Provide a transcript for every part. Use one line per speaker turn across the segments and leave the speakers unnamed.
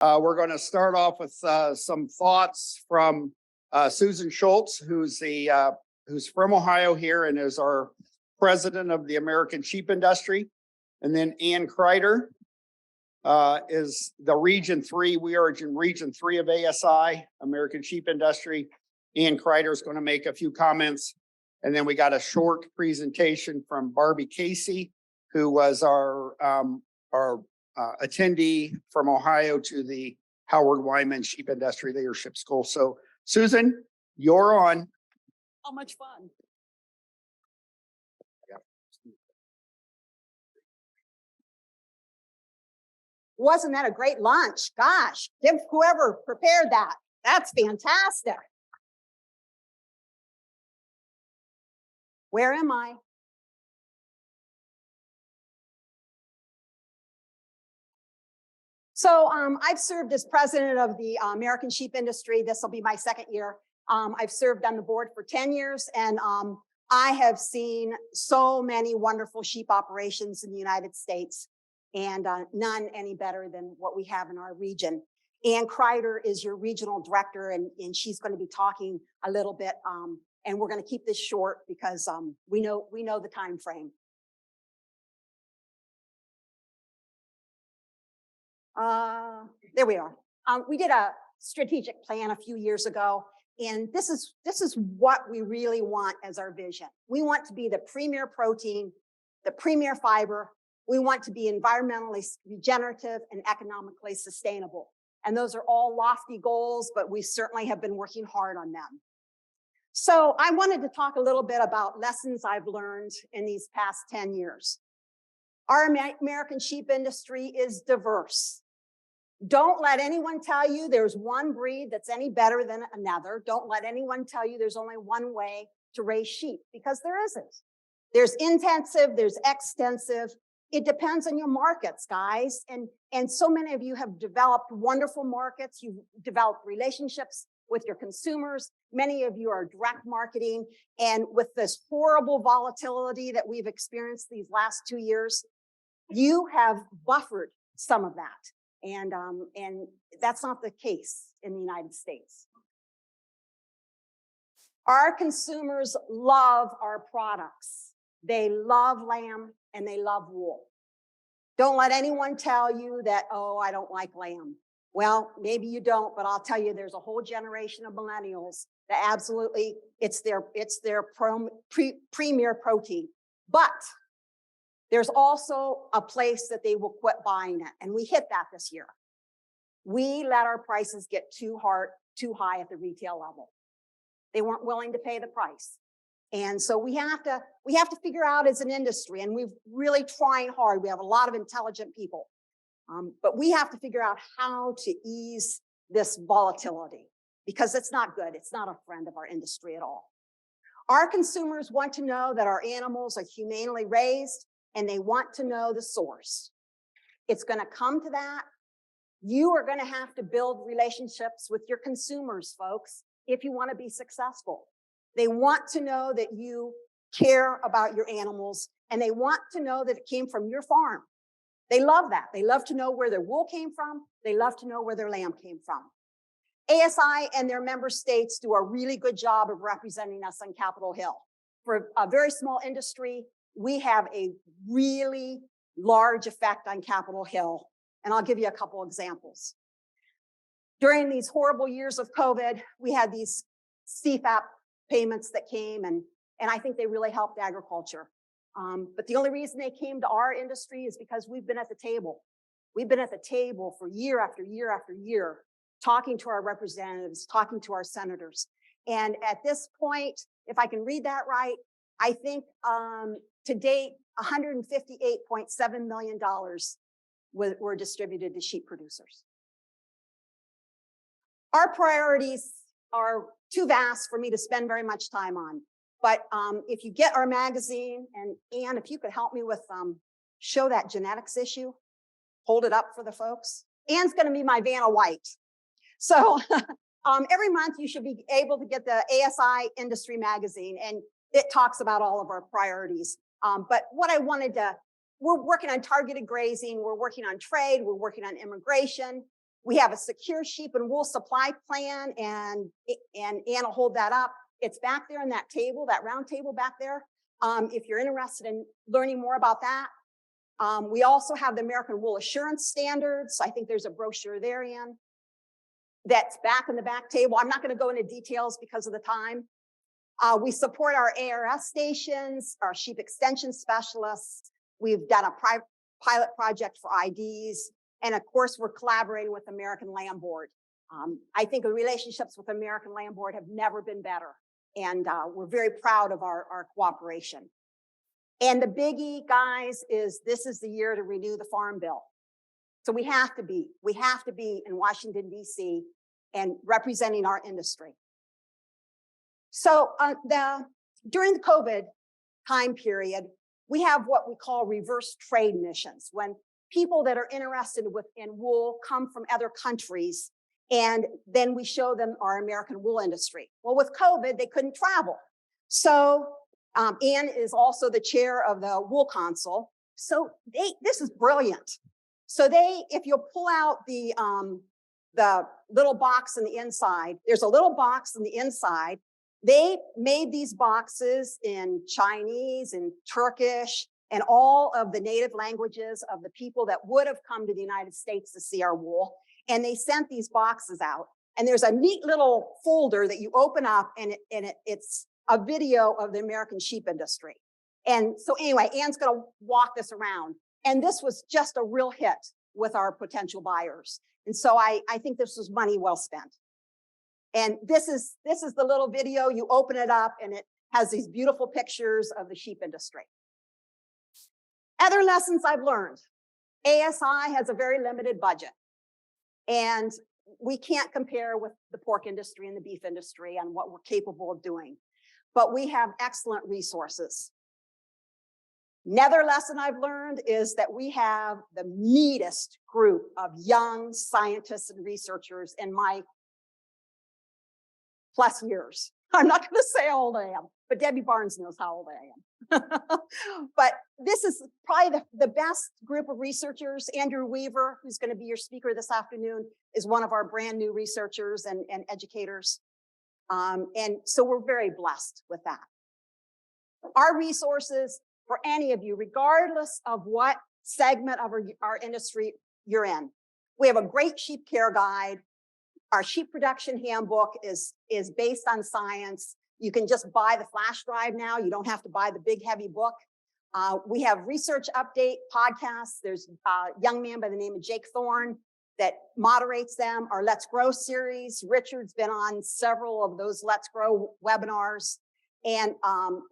We're going to start off with some thoughts from Susan Shultz, who's from Ohio here and is our president of the American sheep industry. And then Ann Kreider is the Region 3. We are in Region 3 of ASI, American Sheep Industry. Ann Kreider is going to make a few comments. And then we got a short presentation from Barbie Casey, who was our attendee from Ohio to the Howard Wyman Sheep Industry Leadership School. So, Susan, you're on.
How much fun. Wasn't that a great lunch? Gosh, give whoever prepared that. That's fantastic. Where am I? So I've served as president of the American sheep industry. This will be my second year. I've served on the board for 10 years, and I have seen so many wonderful sheep operations in the United States, and none any better than what we have in our region. Ann Kreider is your regional director, and she's going to be talking a little bit, and we're going to keep this short because we know the time frame. There we are. We did a strategic plan a few years ago, and this is what we really want as our vision. We want to be the premier protein, the premier fiber. We want to be environmentally regenerative and economically sustainable. And those are all lofty goals, but we certainly have been working hard on them. So I wanted to talk a little bit about lessons I've learned in these past 10 years. Our American sheep industry is diverse. Don't let anyone tell you there's one breed that's any better than another. Don't let anyone tell you there's only one way to raise sheep, because there isn't. There's intensive, there's extensive. It depends on your markets, guys. And so many of you have developed wonderful markets. You've developed relationships with your consumers. Many of you are direct marketing. And with this horrible volatility that we've experienced these last 2 years, you have buffered some of that. And that's not the case in the United States. Our consumers love our products. They love lamb and they love wool. Don't let anyone tell you that, oh, I don't like lamb. Well, maybe you don't, but I'll tell you, there's a whole generation of millennials that absolutely, it's their premier protein. But there's also a place that they will quit buying it. And we hit that this year. We let our prices get too high at the retail level. They weren't willing to pay the price. And so we have to figure out as an industry, and we're really trying hard. We have a lot of intelligent people, but we have to figure out how to ease this volatility, because it's not good. It's not a friend of our industry at all. Our consumers want to know that our animals are humanely raised, and they want to know the source. It's going to come to that. You are going to have to build relationships with your consumers, folks, if you want to be successful. They want to know that you care about your animals, and they want to know that it came from your farm. They love that. They love to know where their wool came from. They love to know where their lamb came from. ASI and their member states do a really good job of representing us on Capitol Hill. For a very small industry, we have a really large effect on Capitol Hill, and I'll give you a couple examples. During these horrible years of COVID, we had these CFAP payments that came, and I think they really helped agriculture. But the only reason they came to our industry is because we've been at the table. We've been at the table for year after year after year, talking to our representatives, talking to our senators. And at this point, if I can read that right, I think to date, $158.7 million were distributed to sheep producers. Our priorities are too vast for me to spend very much time on. But if you get our magazine, and Ann, if you could help me with show that genetics issue, hold it up for the folks. Ann's going to be my Vanna White. So every month you should be able to get the ASI Industry Magazine, and it talks about all of our priorities. But what I wanted to, we're working on targeted grazing, we're working on trade, we're working on immigration, We have a secure sheep and wool supply plan, and Ann will hold that up. It's back there in that table, that round table back there. If you're interested in learning more about that. We also have the American Wool Assurance Standards. I think there's a brochure there, Ann, that's back in the back table. I'm not going to go into details because of the time. We support our ARS stations, our sheep extension specialists. We've done a pilot project for IDs. And of course, we're collaborating with American Lamb Board. I think the relationships with American Lamb Board have never been better. And we're very proud of our cooperation. And the biggie, guys, is this is the year to renew the Farm Bill. So we have to be in Washington, D.C. and representing our industry. So during the COVID time period, we have what we call reverse trade missions, when people that are interested in wool come from other countries, and then we show them our American wool industry. Well, with COVID, they couldn't travel. So Ann is also the chair of the Wool Council. So this is brilliant. So if you'll pull out the little box on the inside, there's a little box on the inside. They made these boxes in Chinese and Turkish and all of the native languages of the people that would have come to the United States to see our wool. And they sent these boxes out. And there's a neat little folder that you open up, and it's a video of the American sheep industry. And so anyway, Ann's going to walk this around. And this was just a real hit with our potential buyers. And so I think this was money well spent. And this is the little video. You open it up, and it has these beautiful pictures of the sheep industry. Other lessons I've learned. ASI has a very limited budget. And we can't compare with the pork industry and the beef industry on what we're capable of doing. But we have excellent resources. Another lesson I've learned is that we have the neatest group of young scientists and researchers in my plus years. I'm not going to say how old I am, but Debbie Barnes knows how old I am. But this is probably the best group of researchers. Andrew Weaver, who's going to be your speaker this afternoon, is one of our brand new researchers and educators. And so we're very blessed with that. Our resources for any of you, regardless of what segment of our industry you're in. We have a great sheep care guide. Our sheep production handbook is based on science. You can just buy the flash drive now. You don't have to buy the big, heavy book. We have research update podcasts. There's a young man by the name of Jake Thorne that moderates them. Our Let's Grow series. Richard's been on several of those Let's Grow webinars. And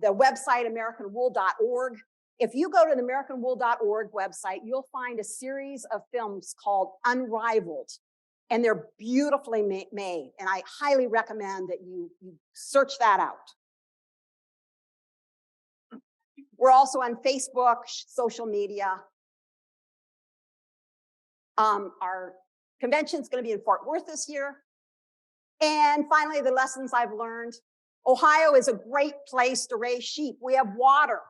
the website, AmericanWool.org. If you go to the AmericanWool.org website, you'll find a series of films called Unrivaled. And they're beautifully made. And I highly recommend that you search that out. We're also on Facebook, social media. Our convention is going to be in Fort Worth this year. And finally, the lessons I've learned. Ohio is a great place to raise sheep. We have water.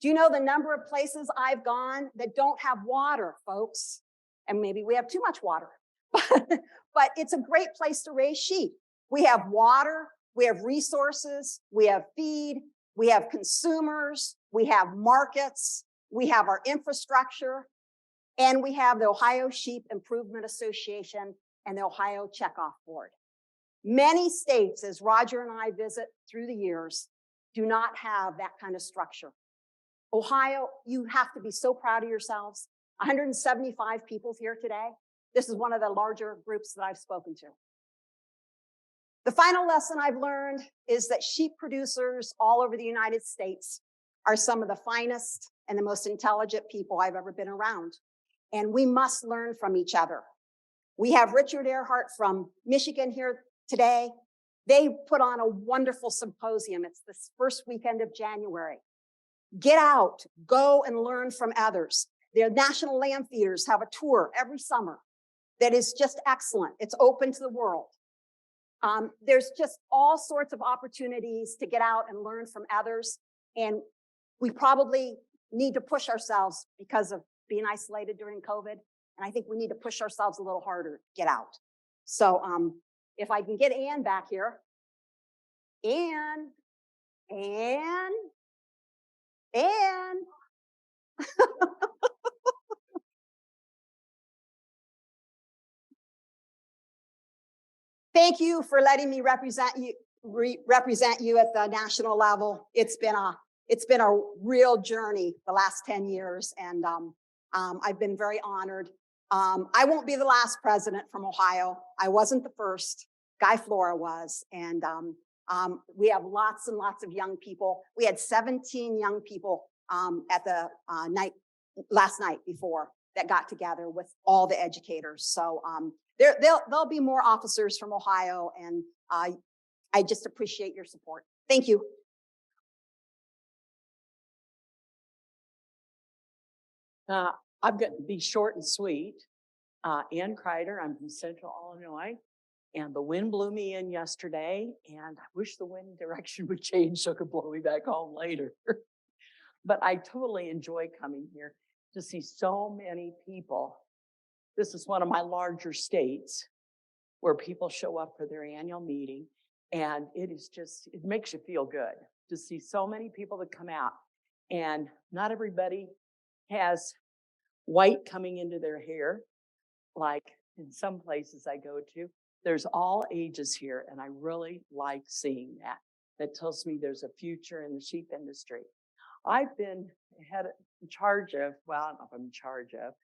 Do you know the number of places I've gone that don't have water, folks? And maybe we have too much water. But it's a great place to raise sheep. We have water, we have resources, we have feed, we have consumers, we have markets, we have our infrastructure, and we have the Ohio Sheep Improvement Association and the Ohio Checkoff Board. Many states, as Roger and I visit through the years, do not have that kind of structure. Ohio, you have to be so proud of yourselves. 175 people here today. This is one of the larger groups that I've spoken to. The final lesson I've learned is that sheep producers all over the United States are some of the finest and the most intelligent people I've ever been around. And we must learn from each other. We have Richard Earhart from Michigan here today. They put on a wonderful symposium. It's this first weekend of January. Get out, go and learn from others. Their national lamb feeders have a tour every summer that is just excellent. It's open to the world. There's just all sorts of opportunities to get out and learn from others. And we probably need to push ourselves because of being isolated during COVID. And I think we need to push ourselves a little harder to get out. So if I can get Ann back here. Ann. Thank you for letting me represent you at the national level. It's been a real journey the last 10 years, and I've been very honored. I won't be the last president from Ohio. I wasn't the first. Guy Flora was, and we have lots and lots of young people. We had 17 young people at the last night before that got together with all the educators. So there'll be more officers from Ohio, and I just appreciate your support. Thank you.
I'm going to be short and sweet. Ann Kreider, I'm from Central Illinois, and the wind blew me in yesterday, and I wish the wind direction would change so it could blow me back home later. But I totally enjoy coming here to see so many people. This is one of my larger states where people show up for their annual meeting, and it makes you feel good to see so many people that come out. And not everybody has white coming into their hair, like in some places I go to. There's all ages here, and I really like seeing that. That tells me there's a future in the sheep industry. I've been in charge of, well, I don't know if I'm in charge of,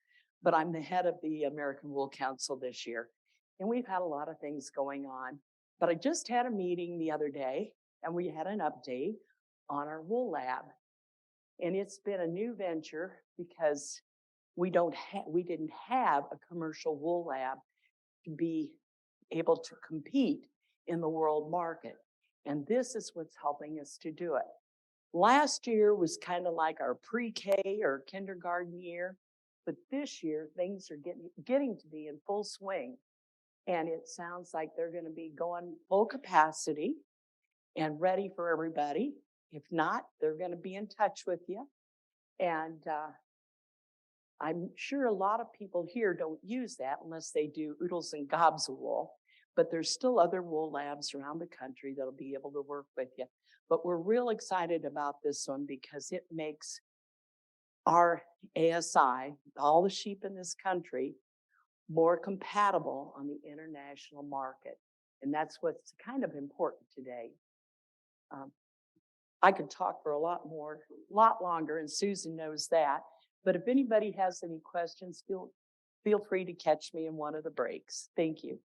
but I'm the head of the American Wool Council this year. And we've had a lot of things going on. But I just had a meeting the other day, and we had an update on our wool lab. And it's been a new venture because we didn't have a commercial wool lab to be able to compete in the world market. And this is what's helping us to do it. Last year was kind of like our pre-K or kindergarten year, but this year things are getting to be in full swing. And it sounds like they're going to be going full capacity and ready for everybody. If not, they're going to be in touch with you. And I'm sure a lot of people here don't use that unless they do oodles and gobs of wool. But there's still other wool labs around the country that'll be able to work with you. But we're real excited about this one because it makes our ASI, all the sheep in this country, more compatible on the international market. And that's what's kind of important today. I could talk for a lot longer, and Susan knows that. But if anybody has any questions, feel free to catch me in one of the breaks. Thank you.